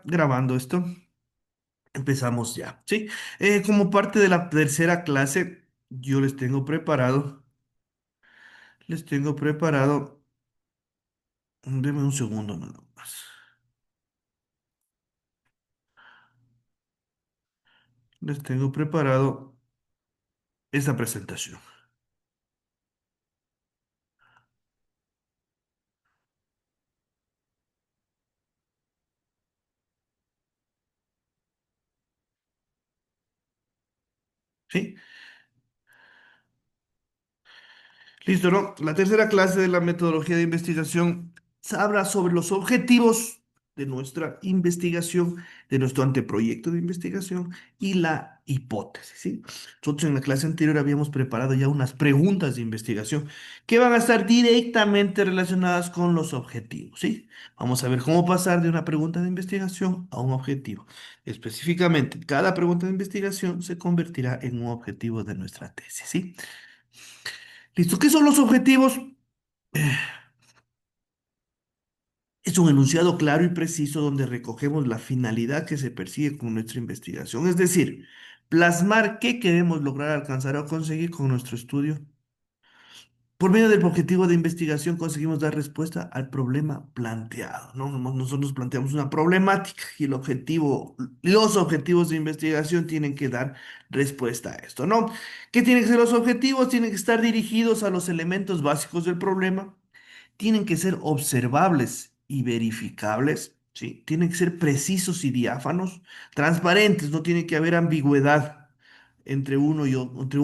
grabando esto. Empezamos ya, ¿sí? Como parte de la tercera clase, yo les tengo preparado, deme un segundo nada más. Les tengo preparado esta presentación, ¿sí? Listo, ¿no? La tercera clase de la metodología de investigación habla sobre los objetivos de nuestra investigación, de nuestro anteproyecto de investigación y la hipótesis, ¿sí? Nosotros en la clase anterior habíamos preparado ya unas preguntas de investigación que van a estar directamente relacionadas con los objetivos, ¿sí? Vamos a ver cómo pasar de una pregunta de investigación a un objetivo. Específicamente, cada pregunta de investigación se convertirá en un objetivo de nuestra tesis, ¿sí? Listo, ¿qué son los objetivos? Es un enunciado claro y preciso donde recogemos la finalidad que se persigue con nuestra investigación, es decir, plasmar qué queremos lograr alcanzar o conseguir con nuestro estudio. Por medio del objetivo de investigación conseguimos dar respuesta al problema planteado, ¿no? Nosotros planteamos una problemática y los objetivos de investigación tienen que dar respuesta a esto, ¿no? ¿Qué tienen que ser los objetivos? Tienen que estar dirigidos a los elementos básicos del problema, tienen que ser observables y verificables, ¿sí? Tienen que ser precisos y diáfanos, transparentes, no tiene que haber ambigüedad entre uno y otro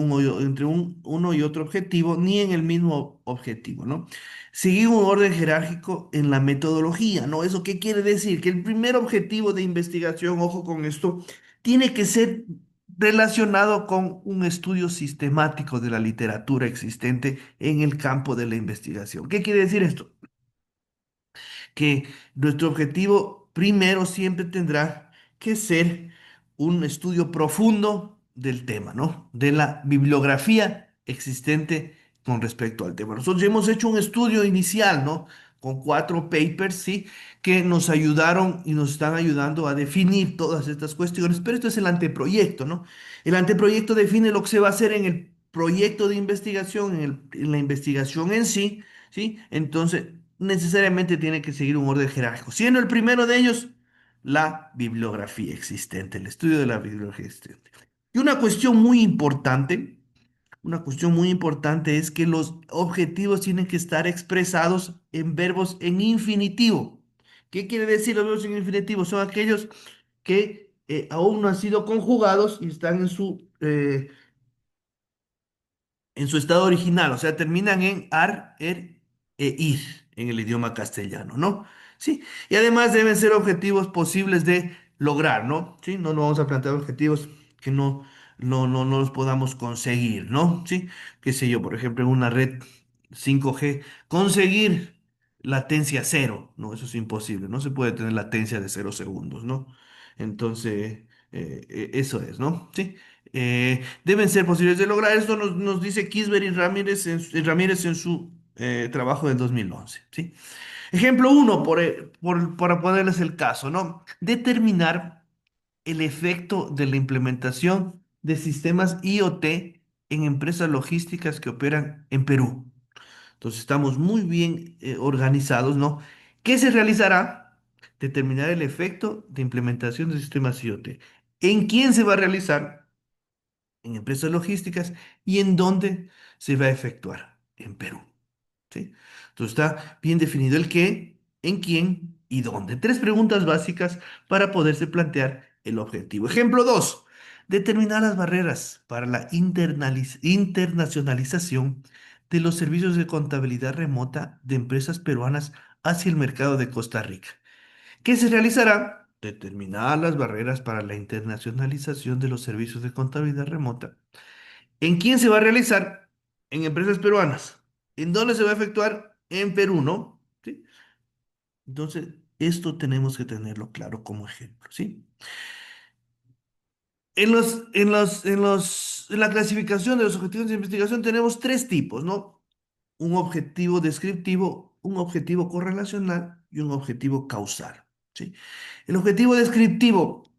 objetivo, ni en el mismo objetivo, ¿no? Seguir un orden jerárquico en la metodología, ¿no? ¿Eso qué quiere decir? Que el primer objetivo de investigación, ojo con esto, tiene que ser relacionado con un estudio sistemático de la literatura existente en el campo de la investigación. ¿Qué quiere decir esto? Que nuestro objetivo primero siempre tendrá que ser un estudio profundo del tema, ¿no? De la bibliografía existente con respecto al tema. Nosotros ya hemos hecho un estudio inicial, ¿no? Con 4 papers, ¿sí? Que nos ayudaron y nos están ayudando a definir todas estas cuestiones, pero esto es el anteproyecto, ¿no? El anteproyecto define lo que se va a hacer en el proyecto de investigación, en la investigación en sí, ¿sí? Entonces, necesariamente tiene que seguir un orden jerárquico, siendo el primero de ellos la bibliografía existente, el estudio de la bibliografía existente. Y una cuestión muy importante es que los objetivos tienen que estar expresados en verbos en infinitivo. ¿Qué quiere decir los verbos en infinitivo? Son aquellos que aún no han sido conjugados y están en su estado original, o sea, terminan en ar, er e ir en el idioma castellano, ¿no? Sí, y además deben ser objetivos posibles de lograr, ¿no? Sí, no nos vamos a plantear objetivos que no los podamos conseguir, ¿no? Sí, qué sé yo, por ejemplo, en una red 5G, conseguir latencia cero, ¿no? Eso es imposible, no se puede tener latencia de 0 segundos, ¿no? Entonces, eso es, ¿no? Sí. Deben ser posibles de lograr. Esto nos dice Kisber y Ramírez en su trabajo del 2011, ¿sí? Ejemplo uno, para ponerles el caso, ¿no? Determinar el efecto de la implementación de sistemas IoT en empresas logísticas que operan en Perú. Entonces estamos muy bien organizados, ¿no? ¿Qué se realizará? Determinar el efecto de implementación de sistemas IoT. ¿En quién se va a realizar? En empresas logísticas y en dónde se va a efectuar, en Perú. ¿Sí? Entonces está bien definido el qué, en quién y dónde. Tres preguntas básicas para poderse plantear el objetivo. Ejemplo 2. Determinar las barreras para la internacionalización de los servicios de contabilidad remota de empresas peruanas hacia el mercado de Costa Rica. ¿Qué se realizará? Determinar las barreras para la internacionalización de los servicios de contabilidad remota. ¿En quién se va a realizar? En empresas peruanas. ¿En dónde se va a efectuar? En Perú, ¿no? ¿Sí? Entonces, esto tenemos que tenerlo claro como ejemplo, ¿sí? En la clasificación de los objetivos de investigación tenemos tres tipos, ¿no? Un objetivo descriptivo, un objetivo correlacional y un objetivo causal. ¿sí? El objetivo descriptivo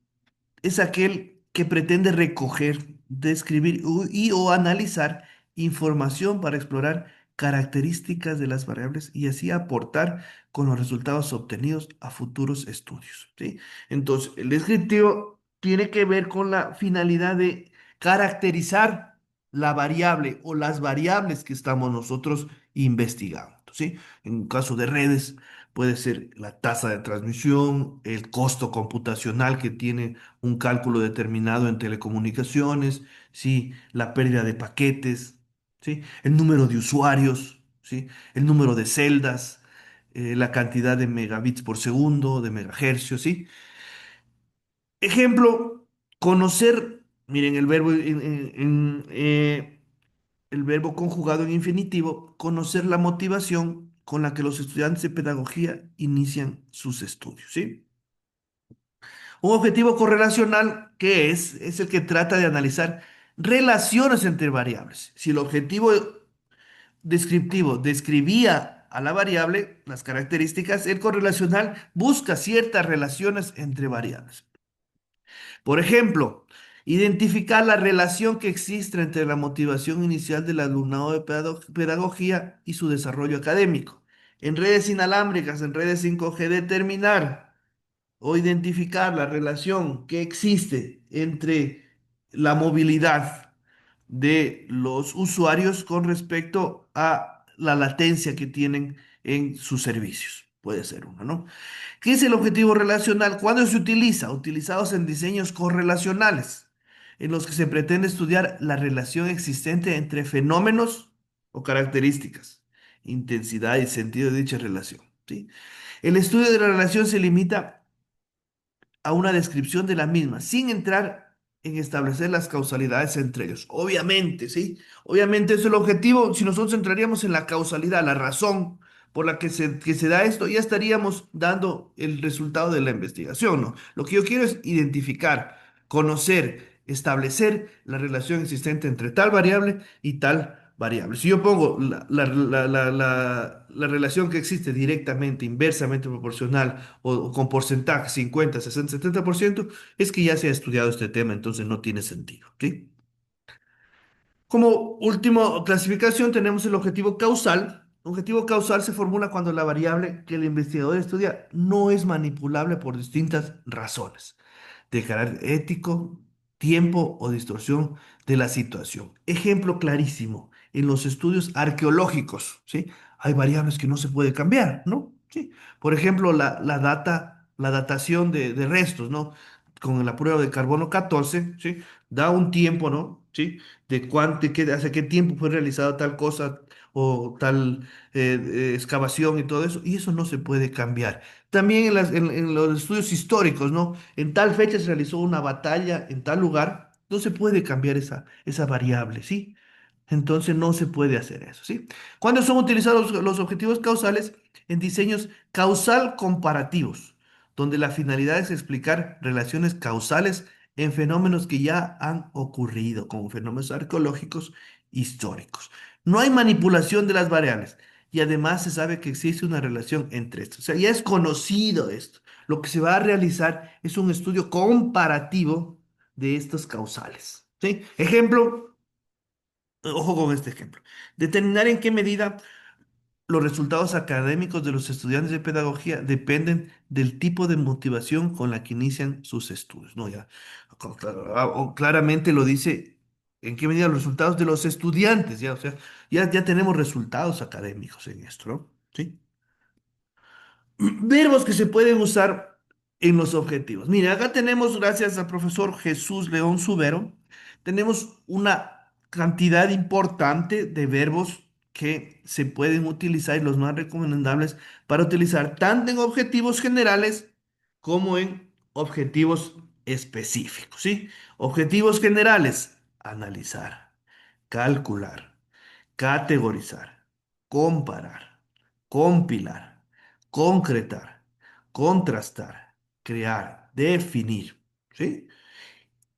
es aquel que pretende recoger, describir y o analizar información para explorar características de las variables y así aportar con los resultados obtenidos a futuros estudios, ¿sí? Entonces, el descriptivo tiene que ver con la finalidad de caracterizar la variable o las variables que estamos nosotros investigando, ¿sí? En caso de redes, puede ser la tasa de transmisión, el costo computacional que tiene un cálculo determinado en telecomunicaciones, ¿sí? La pérdida de paquetes, ¿sí? El número de usuarios, ¿sí? El número de celdas, la cantidad de megabits por segundo, de megahercios, ¿sí? Ejemplo, conocer, miren el verbo el verbo conjugado en infinitivo, conocer la motivación con la que los estudiantes de pedagogía inician sus estudios, ¿sí? Un objetivo correlacional, ¿qué es? Es el que trata de analizar relaciones entre variables. Si el objetivo descriptivo describía a la variable, las características, el correlacional busca ciertas relaciones entre variables. Por ejemplo, identificar la relación que existe entre la motivación inicial del alumnado de pedagogía y su desarrollo académico. En redes inalámbricas, en redes 5G, determinar o identificar la relación que existe entre la movilidad de los usuarios con respecto a la latencia que tienen en sus servicios. Puede ser uno, ¿no? ¿Qué es el objetivo relacional? ¿Cuándo se utiliza? Utilizados en diseños correlacionales, en los que se pretende estudiar la relación existente entre fenómenos o características, intensidad y sentido de dicha relación, ¿sí? El estudio de la relación se limita a una descripción de la misma, sin entrar en establecer las causalidades entre ellos. Obviamente, ¿sí? Obviamente eso es el objetivo. Si nosotros entraríamos en la causalidad, la razón por la que se da esto, ya estaríamos dando el resultado de la investigación, ¿no? Lo que yo quiero es identificar, conocer, establecer la relación existente entre tal variable y tal variable. Si yo pongo la relación que existe directamente, inversamente proporcional o con porcentaje 50, 60, 70%, es que ya se ha estudiado este tema, entonces no tiene sentido, ¿sí? Como última clasificación tenemos el objetivo causal. Objetivo causal se formula cuando la variable que el investigador estudia no es manipulable por distintas razones de carácter ético, tiempo o distorsión de la situación. Ejemplo clarísimo, en los estudios arqueológicos, ¿sí? Hay variables que no se puede cambiar, ¿no? ¿Sí? Por ejemplo, la datación de restos, ¿no? Con la prueba de carbono 14, ¿sí? Da un tiempo, ¿no? ¿Sí? De cuánto, hace qué tiempo fue realizada tal cosa o tal excavación y todo eso, y eso no se puede cambiar. También en los estudios históricos, ¿no? En tal fecha se realizó una batalla en tal lugar, no se puede cambiar esa variable, ¿sí? Entonces no se puede hacer eso, ¿sí? ¿Cuándo son utilizados los objetivos causales? En diseños causal comparativos, donde la finalidad es explicar relaciones causales en fenómenos que ya han ocurrido, como fenómenos arqueológicos históricos. No hay manipulación de las variables y además se sabe que existe una relación entre estos. O sea, ya es conocido esto. Lo que se va a realizar es un estudio comparativo de estos causales, ¿sí? Ejemplo, ojo con este ejemplo. Determinar en qué medida los resultados académicos de los estudiantes de pedagogía dependen del tipo de motivación con la que inician sus estudios, ¿no? Ya, o claramente lo dice en qué medida los resultados de los estudiantes, ya, o sea, ya tenemos resultados académicos en esto, ¿no? ¿Sí? Verbos que se pueden usar en los objetivos. Mira, acá tenemos, gracias al profesor Jesús León Subero, tenemos una cantidad importante de verbos que se pueden utilizar y los más recomendables para utilizar tanto en objetivos generales como en objetivos específicos, ¿sí? Objetivos generales, analizar, calcular, categorizar, comparar, compilar, concretar, contrastar, crear, definir, ¿sí?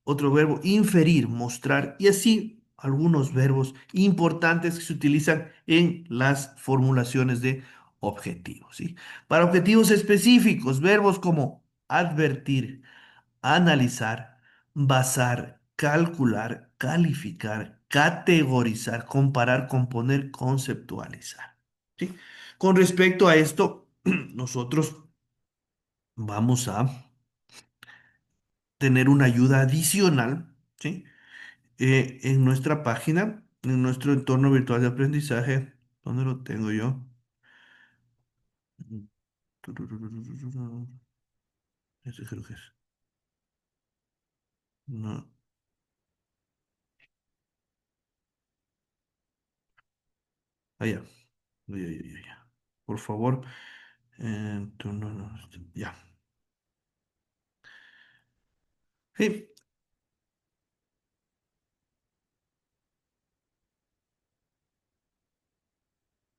Otro verbo, inferir, mostrar, y así algunos verbos importantes que se utilizan en las formulaciones de objetivos, ¿sí? Para objetivos específicos, verbos como advertir, analizar, basar, calcular, calificar, categorizar, comparar, componer, conceptualizar, ¿sí? Con respecto a esto, nosotros vamos a tener una ayuda adicional, ¿sí? En nuestra página, en nuestro entorno virtual de aprendizaje. ¿Dónde lo tengo yo? Ese creo que es. No, allá. Ya, ya, ya, ya. Por favor. Ya. Sí,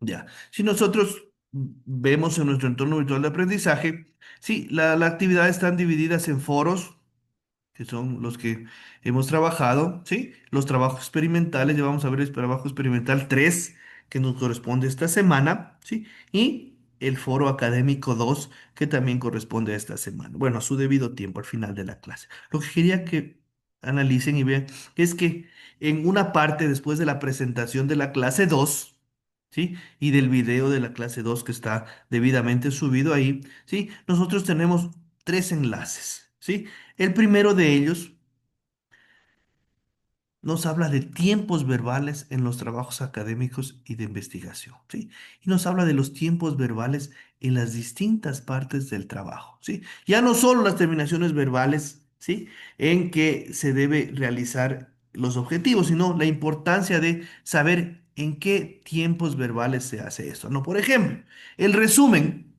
ya. Si nosotros vemos en nuestro entorno virtual de aprendizaje, sí, las actividades están divididas en foros, que son los que hemos trabajado, ¿sí? Los trabajos experimentales, ya vamos a ver el trabajo experimental 3 que nos corresponde esta semana, ¿sí? Y el foro académico 2 que también corresponde a esta semana. Bueno, a su debido tiempo, al final de la clase. Lo que quería que analicen y vean es que en una parte, después de la presentación de la clase 2, ¿sí? Y del video de la clase 2 que está debidamente subido ahí, ¿sí? Nosotros tenemos tres enlaces, ¿sí? El primero de ellos nos habla de tiempos verbales en los trabajos académicos y de investigación, ¿sí? Y nos habla de los tiempos verbales en las distintas partes del trabajo, ¿sí? Ya no solo las terminaciones verbales, ¿sí? En que se debe realizar los objetivos, sino la importancia de saber en qué tiempos verbales se hace esto, ¿no? Por ejemplo, el resumen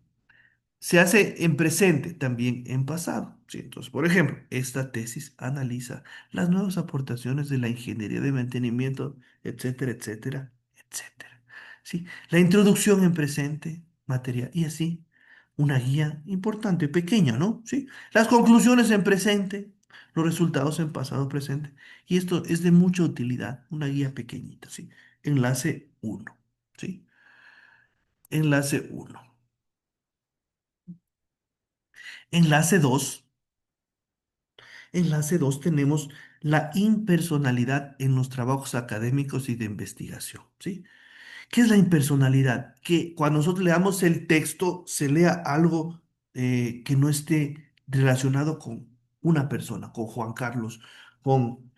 se hace en presente, también en pasado. ¿Sí? Entonces, por ejemplo, esta tesis analiza las nuevas aportaciones de la ingeniería de mantenimiento, etcétera, etcétera, etcétera. ¿Sí? La introducción en presente, material, y así, una guía importante, pequeña, ¿no? ¿Sí? Las conclusiones en presente, los resultados en pasado presente. Y esto es de mucha utilidad, una guía pequeñita, ¿sí? Enlace uno, ¿sí? Enlace uno. Enlace 2. Enlace 2 tenemos la impersonalidad en los trabajos académicos y de investigación, ¿sí? ¿Qué es la impersonalidad? Que cuando nosotros leamos el texto se lea algo que no esté relacionado con una persona, con Juan Carlos, con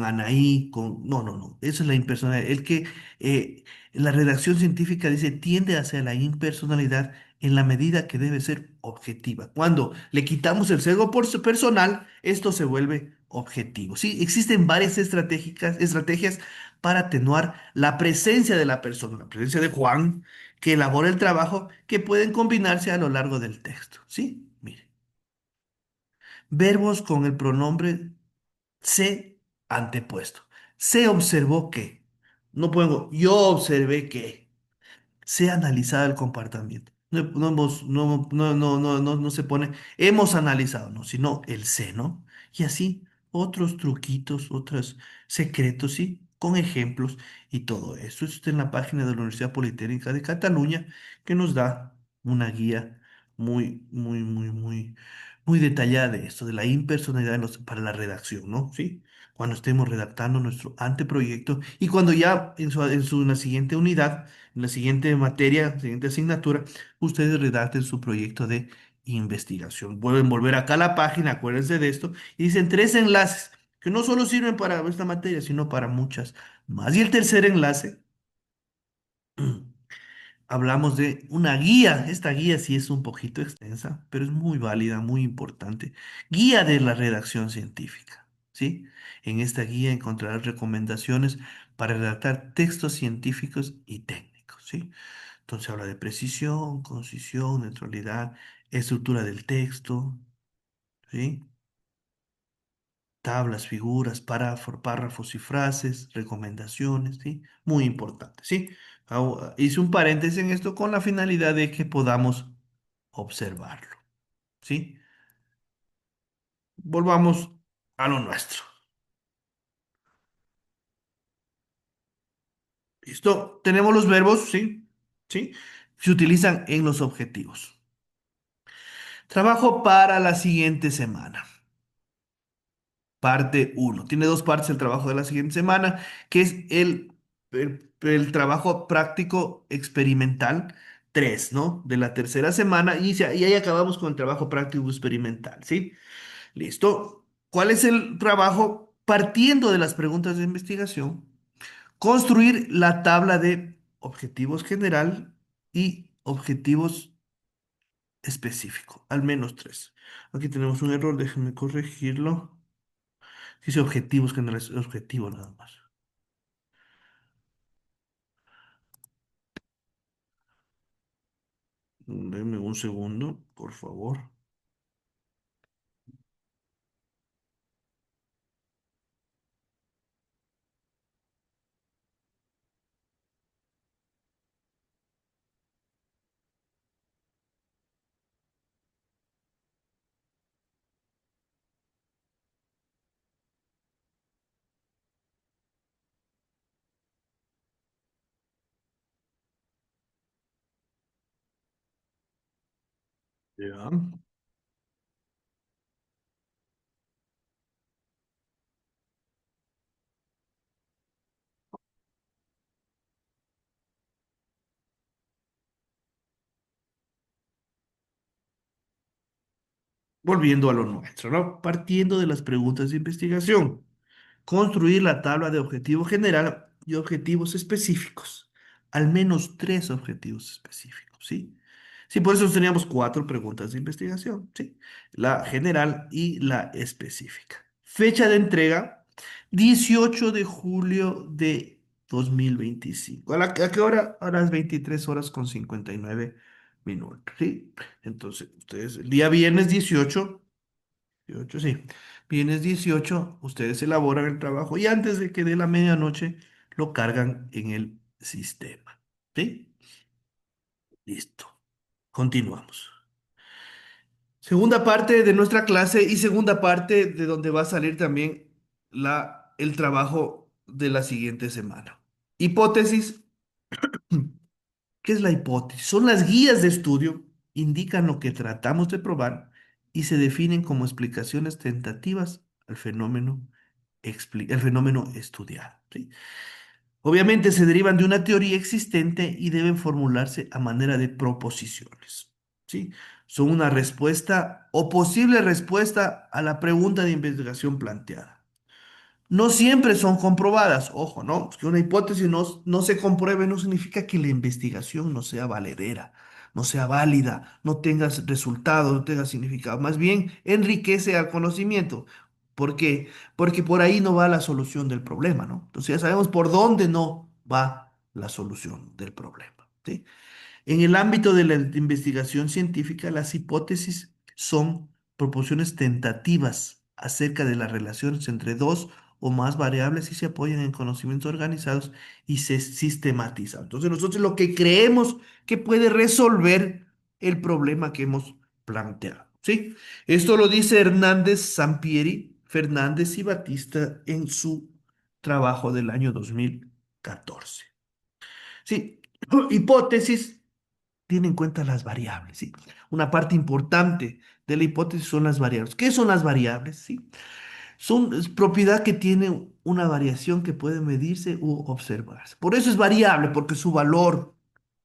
Anaí, con... No, no, no. Esa es la impersonalidad. El que la redacción científica dice tiende hacia la impersonalidad en la medida que debe ser objetiva. Cuando le quitamos el sesgo personal, esto se vuelve objetivo. Sí, existen varias estrategias para atenuar la presencia de la persona, la presencia de Juan, que elabora el trabajo, que pueden combinarse a lo largo del texto. ¿Sí? Mire, verbos con el pronombre se antepuesto. Se observó que. No pongo yo observé que se ha analizado el comportamiento. No se pone, hemos analizado, no, sino el se, ¿no? Y así otros truquitos, otros secretos, ¿sí? Con ejemplos y todo eso. Eso está en la página de la Universidad Politécnica de Cataluña, que nos da una guía muy detallada de esto, de la impersonalidad para la redacción, ¿no? ¿Sí? Cuando estemos redactando nuestro anteproyecto y cuando ya en la siguiente unidad, en la siguiente materia, siguiente asignatura, ustedes redacten su proyecto de investigación. Pueden volver acá a la página, acuérdense de esto, y dicen tres enlaces que no solo sirven para esta materia, sino para muchas más. Y el tercer enlace, hablamos de una guía. Esta guía sí es un poquito extensa, pero es muy válida, muy importante. Guía de la redacción científica, ¿sí? En esta guía encontrarás recomendaciones para redactar textos científicos y técnicos, ¿sí? Entonces habla de precisión, concisión, neutralidad, estructura del texto, ¿sí? Tablas, figuras, párrafos y frases, recomendaciones, ¿sí? Muy importante, ¿sí? Hice un paréntesis en esto con la finalidad de que podamos observarlo, ¿sí? Volvamos a lo nuestro. ¿Listo? Tenemos los verbos, ¿sí? ¿sí? Se utilizan en los objetivos. Trabajo para la siguiente semana. Parte uno. Tiene dos partes el trabajo de la siguiente semana, que es el trabajo práctico experimental 3, ¿no? De la tercera semana y ahí acabamos con el trabajo práctico experimental, ¿sí? Listo. ¿Cuál es el trabajo? Partiendo de las preguntas de investigación, construir la tabla de objetivos general y objetivos específicos, al menos tres. Aquí tenemos un error, déjenme corregirlo. Dice objetivos generales, objetivo nada más. Denme un segundo, por favor. Ya. Volviendo a lo nuestro, ¿no? Partiendo de las preguntas de investigación. Construir la tabla de objetivo general y objetivos específicos. Al menos tres objetivos específicos, ¿sí? Sí, por eso teníamos cuatro preguntas de investigación, ¿sí? La general y la específica. Fecha de entrega, 18 de julio de 2025. ¿A qué hora? A las 23 horas con 59 minutos, ¿sí? Entonces, ustedes, el día viernes 18, sí. Viernes 18, ustedes elaboran el trabajo y antes de que dé la medianoche lo cargan en el sistema. ¿Sí? Listo. Continuamos. Segunda parte de nuestra clase y segunda parte de donde va a salir también el trabajo de la siguiente semana. Hipótesis. ¿Qué es la hipótesis? Son las guías de estudio, indican lo que tratamos de probar y se definen como explicaciones tentativas al fenómeno, el fenómeno estudiado. ¿Sí? Obviamente se derivan de una teoría existente y deben formularse a manera de proposiciones. ¿Sí? Son una respuesta o posible respuesta a la pregunta de investigación planteada. No siempre son comprobadas, ojo, ¿no? Que una hipótesis no se compruebe no significa que la investigación no sea valedera, no sea válida, no tenga resultados, no tenga significado. Más bien enriquece al conocimiento. ¿Por qué? Porque por ahí no va la solución del problema, ¿no? Entonces ya sabemos por dónde no va la solución del problema, ¿sí? En el ámbito de la investigación científica, las hipótesis son proposiciones tentativas acerca de las relaciones entre dos o más variables y se apoyan en conocimientos organizados y se sistematizan. Entonces nosotros lo que creemos que puede resolver el problema que hemos planteado, ¿sí? Esto lo dice Hernández, Sampieri, Fernández y Batista en su trabajo del año 2014. Sí, hipótesis tiene en cuenta las variables, ¿sí? Una parte importante de la hipótesis son las variables. ¿Qué son las variables? ¿Sí? Es propiedad que tiene una variación que puede medirse u observarse. Por eso es variable, porque su valor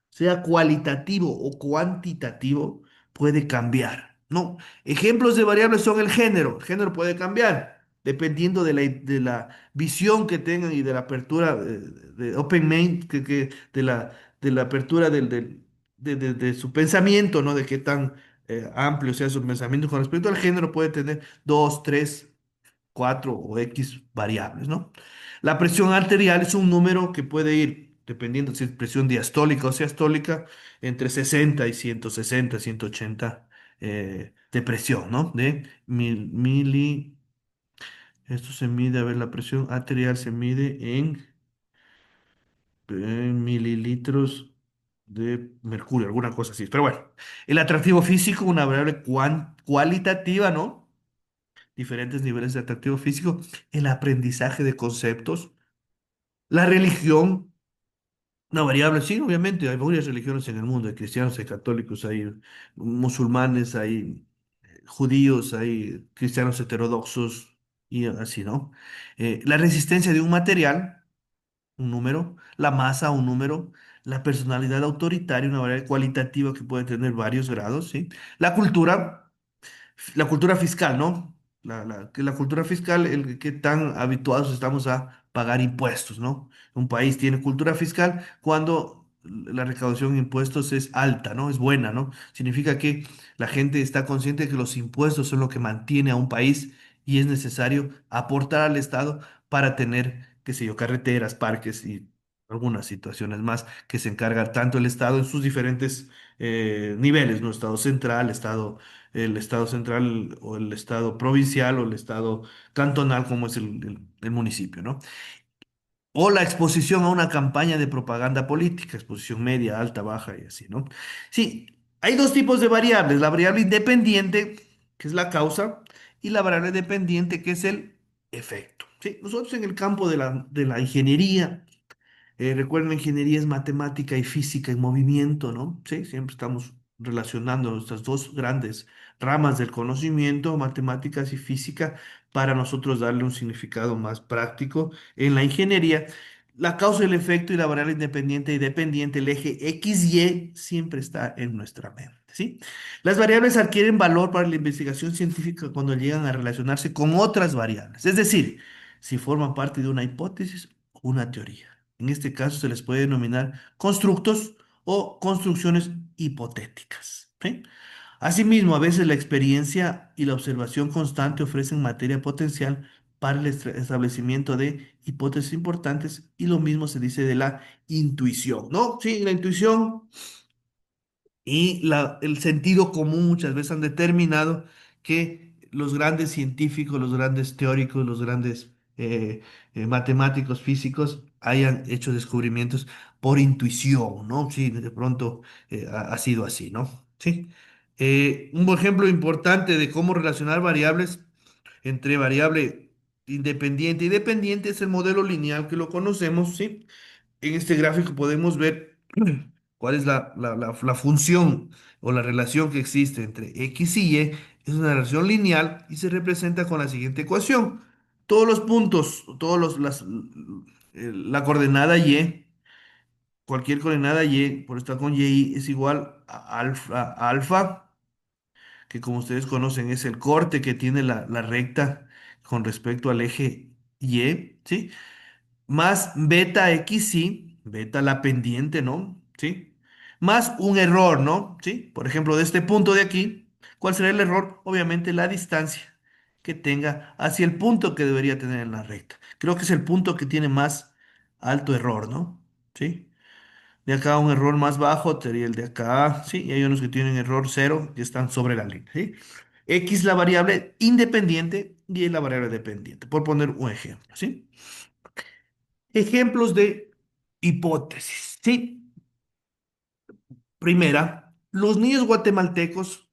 sea cualitativo o cuantitativo, puede cambiar, ¿no? Ejemplos de variables son el género. El género puede cambiar dependiendo de la visión que tengan y de la apertura de open mind, de la apertura de su pensamiento, ¿no? De qué tan amplio sea su pensamiento con respecto al género, puede tener dos, tres, cuatro o X variables, ¿no? La presión arterial es un número que puede ir, dependiendo si es presión diastólica o siastólica, entre 60 y 160, 180 de presión, ¿no? De esto se mide, a ver, la presión arterial se mide en mililitros de mercurio, alguna cosa así. Pero bueno, el atractivo físico, una variable cualitativa, ¿no? Diferentes niveles de atractivo físico, el aprendizaje de conceptos, la religión, Una variable, sí, obviamente, hay varias religiones en el mundo, hay cristianos, hay católicos, hay musulmanes, hay judíos, hay cristianos heterodoxos y así, ¿no? La resistencia de un material, un número, la masa, un número, la personalidad autoritaria, una variable cualitativa que puede tener varios grados, ¿sí? La cultura fiscal, ¿no? Que la cultura fiscal, el que tan habituados estamos a pagar impuestos, ¿no? Un país tiene cultura fiscal cuando la recaudación de impuestos es alta, ¿no? Es buena, ¿no? Significa que la gente está consciente de que los impuestos son lo que mantiene a un país y es necesario aportar al Estado para tener, qué sé yo, carreteras, parques y algunas situaciones más que se encarga tanto el Estado en sus diferentes niveles, ¿no? Estado central, el estado central o el estado provincial o el estado cantonal como es el municipio, ¿no? O la exposición a una campaña de propaganda política, exposición media, alta, baja y así, ¿no? Sí, hay dos tipos de variables, la variable independiente, que es la causa, y la variable dependiente, que es el efecto. Sí, nosotros en el campo de la ingeniería, recuerden, la ingeniería es matemática y física en movimiento, ¿no? Sí, siempre estamos relacionando estas dos grandes ramas del conocimiento, matemáticas y física, para nosotros darle un significado más práctico. En la ingeniería, la causa, el efecto y la variable independiente y dependiente, el eje X, Y, siempre está en nuestra mente, ¿sí? Las variables adquieren valor para la investigación científica cuando llegan a relacionarse con otras variables, es decir, si forman parte de una hipótesis o una teoría. En este caso se les puede denominar constructos o construcciones hipotéticas, ¿sí? Asimismo, a veces la experiencia y la observación constante ofrecen materia potencial para el establecimiento de hipótesis importantes y lo mismo se dice de la intuición, ¿no? Sí, la intuición y el sentido común muchas veces han determinado que los grandes científicos, los grandes teóricos, los grandes matemáticos, físicos hayan hecho descubrimientos por intuición, ¿no? Sí, de pronto ha sido así, ¿no? Sí. Un ejemplo importante de cómo relacionar variables entre variable independiente y dependiente es el modelo lineal que lo conocemos, ¿sí? En este gráfico podemos ver cuál es la función o la relación que existe entre X y Y. Es una relación lineal y se representa con la siguiente ecuación. Todos los puntos, la coordenada Y, cualquier coordenada Y, por estar con Y, es igual a alfa, que como ustedes conocen es el corte que tiene la recta con respecto al eje Y, ¿sí? Más beta XY, beta la pendiente, ¿no? ¿Sí? Más un error, ¿no? ¿Sí? Por ejemplo, de este punto de aquí, ¿cuál será el error? Obviamente la distancia que tenga hacia el punto que debería tener en la recta. Creo que es el punto que tiene más alto error, ¿no? ¿Sí? De acá un error más bajo sería el de acá, ¿sí? Y hay unos que tienen error cero y están sobre la línea, ¿sí? X la variable independiente y Y la variable dependiente, por poner un ejemplo, ¿sí? Ejemplos de hipótesis, ¿sí? Primera, los niños guatemaltecos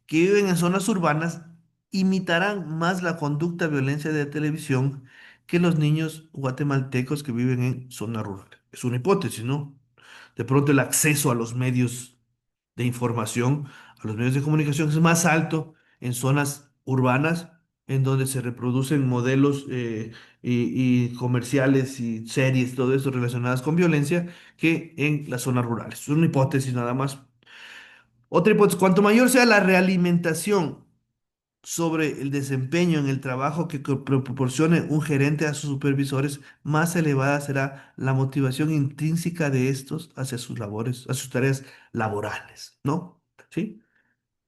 que viven en zonas urbanas imitarán más la conducta violencia de televisión que los niños guatemaltecos que viven en zona rural. Es una hipótesis, ¿no? De pronto el acceso a los medios de información, a los medios de comunicación es más alto en zonas urbanas, en donde se reproducen modelos y comerciales y series, todo eso relacionadas con violencia, que en las zonas rurales. Es una hipótesis nada más. Otra hipótesis, cuanto mayor sea la realimentación sobre el desempeño en el trabajo que proporcione un gerente a sus supervisores, más elevada será la motivación intrínseca de estos hacia sus labores, hacia sus tareas laborales, ¿no? ¿Sí?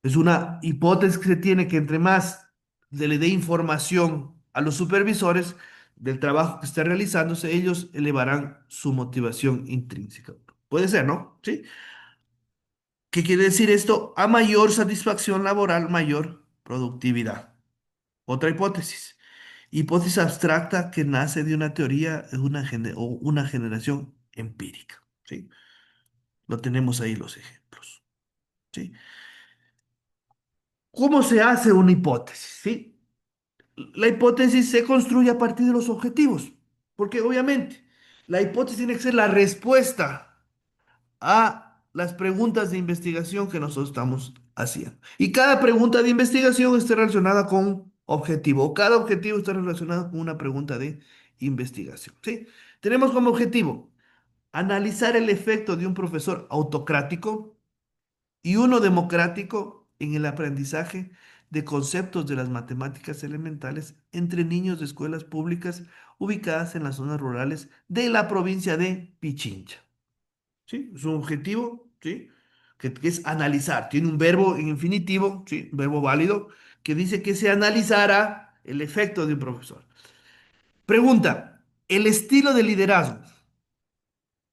Es una hipótesis que se tiene que entre más se le dé información a los supervisores del trabajo que está realizándose, ellos elevarán su motivación intrínseca. Puede ser, ¿no? ¿Sí? ¿Qué quiere decir esto? A mayor satisfacción laboral, mayor productividad. Otra hipótesis. Hipótesis abstracta que nace de una teoría o una generación empírica. ¿Sí? Lo tenemos ahí los ejemplos. ¿Sí? ¿Cómo se hace una hipótesis? ¿Sí? La hipótesis se construye a partir de los objetivos, porque obviamente la hipótesis tiene que ser la respuesta. a las preguntas de investigación que nosotros estamos haciendo. Y cada pregunta de investigación está relacionada con un objetivo, o cada objetivo está relacionado con una pregunta de investigación, ¿sí? Tenemos como objetivo analizar el efecto de un profesor autocrático y uno democrático en el aprendizaje de conceptos de las matemáticas elementales entre niños de escuelas públicas ubicadas en las zonas rurales de la provincia de Pichincha. ¿Sí? Es un objetivo, ¿sí? Que es analizar. Tiene un verbo en infinitivo, ¿sí? Un verbo válido, que dice que se analizará el efecto de un profesor. Pregunta, ¿el estilo de liderazgo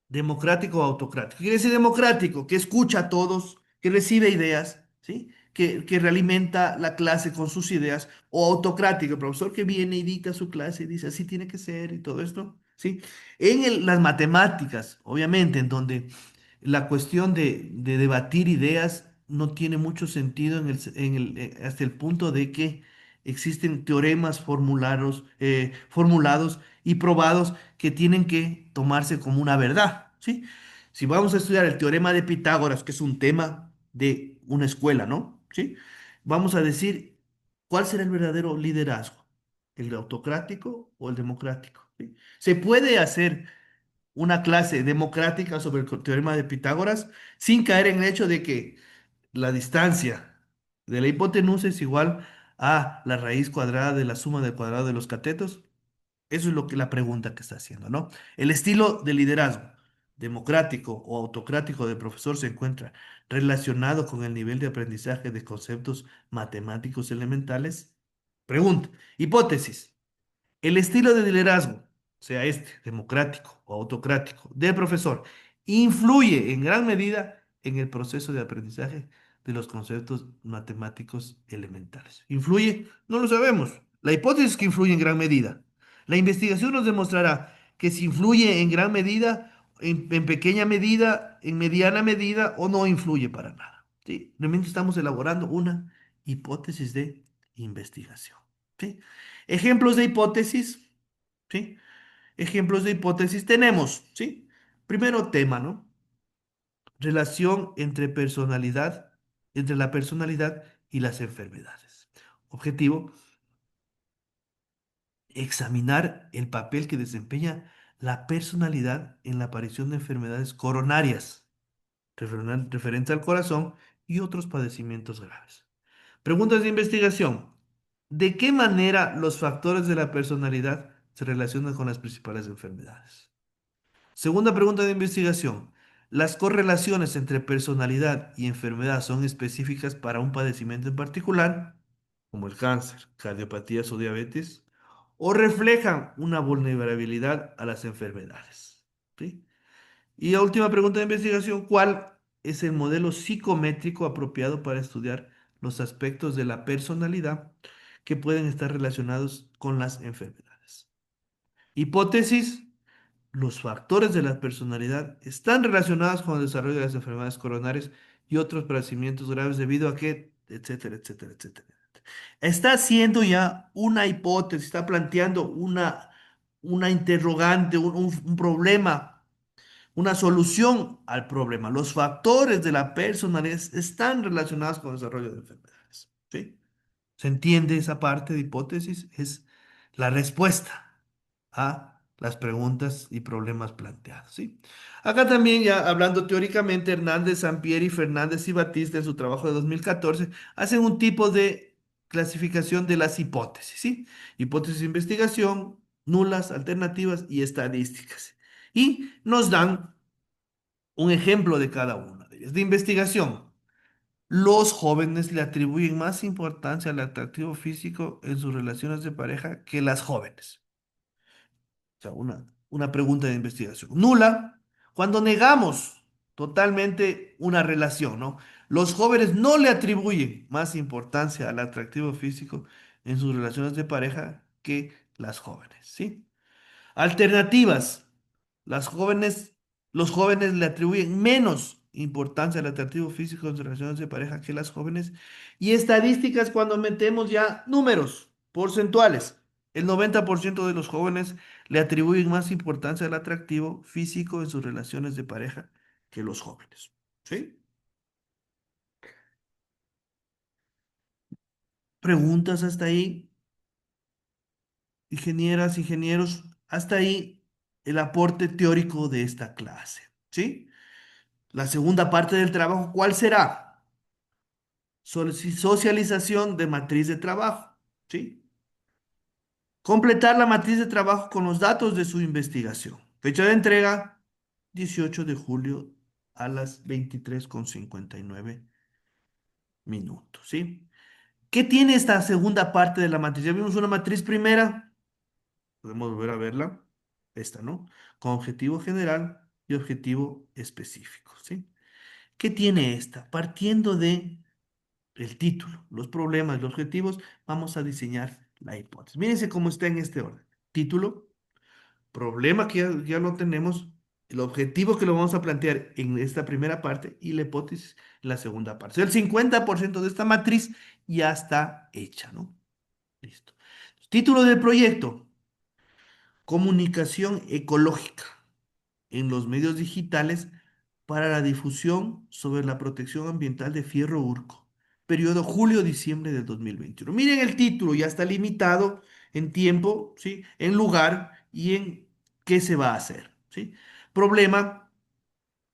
democrático o autocrático? Quiere decir democrático, que escucha a todos, que recibe ideas, ¿sí? Que realimenta la clase con sus ideas, o autocrático, el profesor que viene y dicta su clase y dice así tiene que ser y todo esto, ¿sí? Las matemáticas, obviamente, en donde la cuestión de debatir ideas no tiene mucho sentido hasta el punto de que existen teoremas formulados y probados que tienen que tomarse como una verdad, ¿sí? Si vamos a estudiar el teorema de Pitágoras, que es un tema de una escuela, ¿no? ¿Sí? Vamos a decir, ¿cuál será el verdadero liderazgo? ¿El autocrático o el democrático? ¿Sí? Se puede hacer una clase democrática sobre el teorema de Pitágoras sin caer en el hecho de que la distancia de la hipotenusa es igual a la raíz cuadrada de la suma del cuadrado de los catetos. Eso es lo que la pregunta que está haciendo, ¿no? El estilo de liderazgo democrático o autocrático del profesor se encuentra relacionado con el nivel de aprendizaje de conceptos matemáticos elementales. Pregunta. Hipótesis. El estilo de liderazgo, sea este, democrático o autocrático, del profesor, influye en gran medida en el proceso de aprendizaje de los conceptos matemáticos elementales. ¿Influye? No lo sabemos. La hipótesis es que influye en gran medida. La investigación nos demostrará que si influye en gran medida, en pequeña medida, en mediana medida o no influye para nada. ¿Sí? Realmente estamos elaborando una hipótesis de investigación. ¿Sí? Ejemplos de hipótesis, ¿sí? Ejemplos de hipótesis tenemos, ¿sí? Primero tema, ¿no? Relación entre la personalidad y las enfermedades. Objetivo, examinar el papel que desempeña la personalidad en la aparición de enfermedades coronarias, referentes al corazón y otros padecimientos graves. Preguntas de investigación. ¿De qué manera los factores de la personalidad se relacionan con las principales enfermedades? Segunda pregunta de investigación. ¿Las correlaciones entre personalidad y enfermedad son específicas para un padecimiento en particular, como el cáncer, cardiopatías o diabetes, o reflejan una vulnerabilidad a las enfermedades? ¿Sí? Y la última pregunta de investigación, ¿cuál es el modelo psicométrico apropiado para estudiar los aspectos de la personalidad que pueden estar relacionados con las enfermedades? Hipótesis, los factores de la personalidad están relacionados con el desarrollo de las enfermedades coronarias y otros padecimientos graves debido a que, etcétera, etcétera, etcétera. Está haciendo ya una hipótesis, está planteando una interrogante, un problema, una solución al problema. Los factores de la personalidad están relacionados con el desarrollo de enfermedades. ¿Sí? ¿Se entiende esa parte de hipótesis? Es la respuesta a las preguntas y problemas planteados, ¿sí? Acá también, ya hablando teóricamente, Hernández, Sampieri, Fernández y Batista en su trabajo de 2014 hacen un tipo de clasificación de las hipótesis, ¿sí? Hipótesis de investigación, nulas, alternativas y estadísticas. Y nos dan un ejemplo de cada una de ellas. De investigación. Los jóvenes le atribuyen más importancia al atractivo físico en sus relaciones de pareja que las jóvenes. O sea, una pregunta de investigación. Nula, cuando negamos totalmente una relación, ¿no? Los jóvenes no le atribuyen más importancia al atractivo físico en sus relaciones de pareja que las jóvenes, ¿sí? Alternativas. Las jóvenes, los jóvenes le atribuyen menos importancia al atractivo físico en sus relaciones de pareja que las jóvenes. Y estadísticas cuando metemos ya números porcentuales. El 90% de los jóvenes le atribuyen más importancia al atractivo físico en sus relaciones de pareja que los jóvenes. ¿Sí? ¿Preguntas hasta ahí? Ingenieras, ingenieros, hasta ahí el aporte teórico de esta clase. ¿Sí? La segunda parte del trabajo, ¿cuál será? Socialización de matriz de trabajo. ¿Sí? Completar la matriz de trabajo con los datos de su investigación. Fecha de entrega, 18 de julio a las 23:59 minutos. ¿Sí? ¿Qué tiene esta segunda parte de la matriz? Ya vimos una matriz primera, podemos volver a verla, esta, ¿no? Con objetivo general y objetivo específico. ¿Sí? ¿Qué tiene esta? Partiendo de el título, los problemas, los objetivos, vamos a diseñar la hipótesis. Mírense cómo está en este orden. Título, problema que ya lo tenemos, el objetivo que lo vamos a plantear en esta primera parte y la hipótesis en la segunda parte. O sea, el 50% de esta matriz ya está hecha, ¿no? Listo. Título del proyecto, comunicación ecológica en los medios digitales para la difusión sobre la protección ambiental de Fierro Urco, periodo julio-diciembre del 2021. Miren el título, ya está limitado en tiempo, ¿sí? En lugar y en qué se va a hacer, ¿sí? Problema,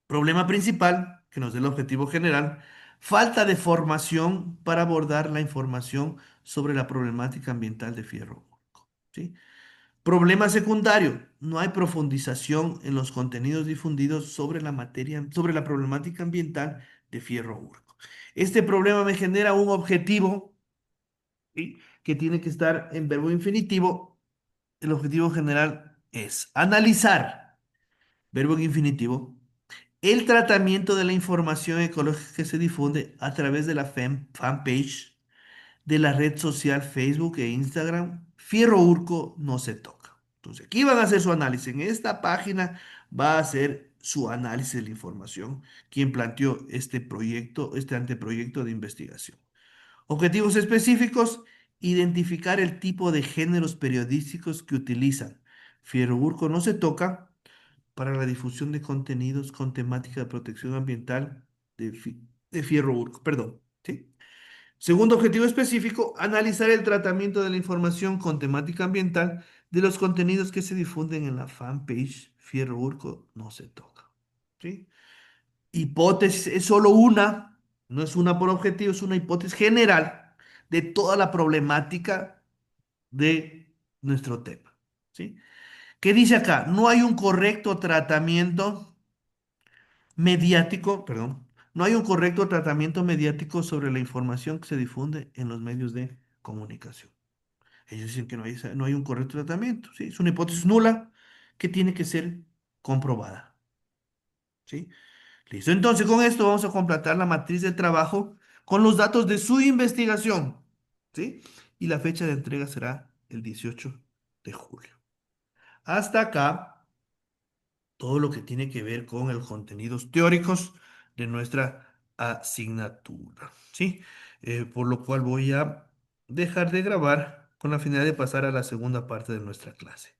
problema principal, que nos dé el objetivo general, falta de formación para abordar la información sobre la problemática ambiental de Fierro Urco, ¿sí? Problema secundario, no hay profundización en los contenidos difundidos sobre la materia, sobre la problemática ambiental de Fierro Urco. Este problema me genera un objetivo, ¿sí? Que tiene que estar en verbo infinitivo. El objetivo general es analizar, verbo en infinitivo, el tratamiento de la información ecológica que se difunde a través de la fanpage de la red social Facebook e Instagram, Fierro Urco no se toca. Entonces, aquí van a hacer su análisis. En esta página va a hacer su análisis de la información, quien planteó este proyecto, este anteproyecto de investigación. Objetivos específicos, identificar el tipo de géneros periodísticos que utilizan. Fierro Urco no se toca para la difusión de contenidos con temática de protección ambiental de Fierro Urco, perdón, ¿sí? Segundo objetivo específico, analizar el tratamiento de la información con temática ambiental de los contenidos que se difunden en la fanpage Fierro Urco no se toca. ¿Sí? Hipótesis es solo una, no es una por objetivo, es una hipótesis general de toda la problemática de nuestro tema. ¿Sí? ¿Qué dice acá? No hay un correcto tratamiento mediático, perdón, no hay un correcto tratamiento mediático sobre la información que se difunde en los medios de comunicación. Ellos dicen que no hay un correcto tratamiento, ¿sí? Es una hipótesis nula que tiene que ser comprobada, ¿sí? Listo. Entonces, con esto vamos a completar la matriz de trabajo con los datos de su investigación, ¿sí? Y la fecha de entrega será el 18 de julio. Hasta acá todo lo que tiene que ver con los contenidos teóricos de nuestra asignatura, ¿sí? Por lo cual voy a dejar de grabar con la finalidad de pasar a la segunda parte de nuestra clase.